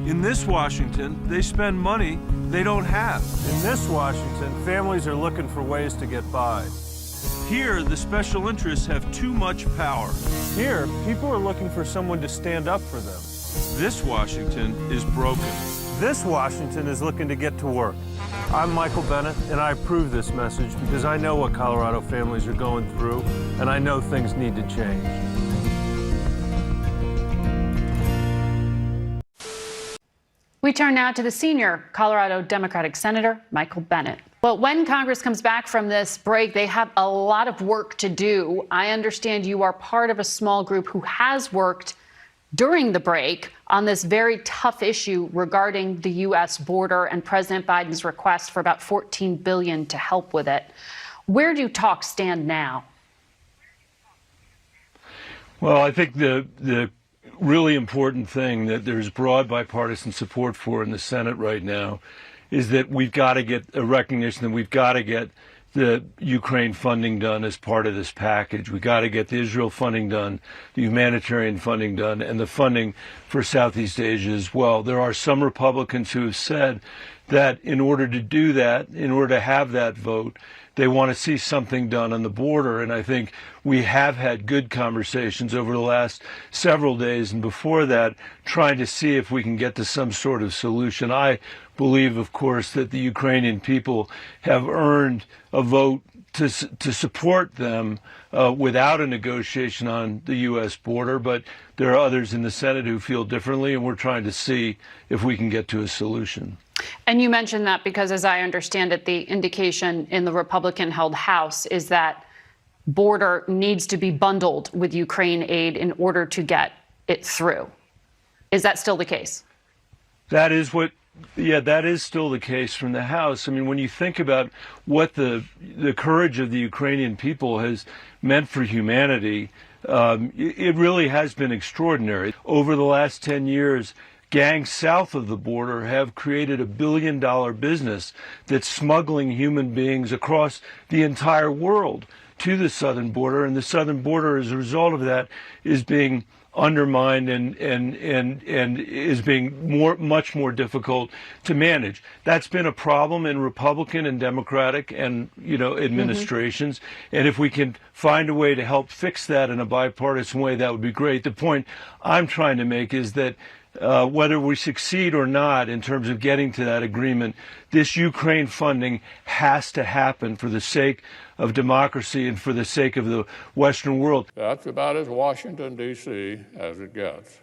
In this Washington, they spend money they don't have. In this Washington, families are looking for ways to get by. Here, the special interests have too much power. Here, people are looking for someone to stand up for them. This Washington is broken. This Washington is looking to get to work. I'm Michael Bennet, and I approve this message because I know what Colorado families are going through, and I know things need to change. We turn now to the senior Colorado Democratic Senator, Michael Bennet. Well, when Congress comes back from this break, they have a lot of work to do. I understand you are part of a small group who has worked during the break on this very tough issue regarding the U.S. border and President Biden's request for about $14 billion to help with it. Where do talks stand now? Well, I think the really important thing that there's broad bipartisan support for in the Senate right now is that we've got to get a recognition that we've got to get the Ukraine funding done as part of this package. We've got to get the Israel funding done, the humanitarian funding done, and the funding for Southeast Asia as well. There are some Republicans who have said that in order to do that, in order to have that vote, they want to see something done on the border. And I think we have had good conversations over the last several days and before that, trying to see if we can get to some sort of solution. I believe, of course, that the Ukrainian people have earned a vote to support them without a negotiation on the U.S. border. But there are others in the Senate who feel differently, and we're trying to see if we can get to a solution. And you mentioned that because, as I understand it, the indication in the Republican-held House is that border needs to be bundled with Ukraine aid in order to get it through. Is that still the case? That is still the case from the House. I mean, when you think about what the courage of the Ukrainian people has meant for humanity, it really has been extraordinary. Over the last 10 years, gangs south of the border have created $1 billion business that's smuggling human beings across the entire world to the southern border. And the southern border, as a result of that, is being undermined and is being much more difficult to manage. That's been a problem in Republican and Democratic and administrations. And if we can find a way to help fix that in a bipartisan way, that would be great. The point I'm trying to make is that whether we succeed or not in terms of getting to that agreement, this Ukraine funding has to happen for the sake of democracy and for the sake of the Western world. That's about as Washington, D.C. as it gets.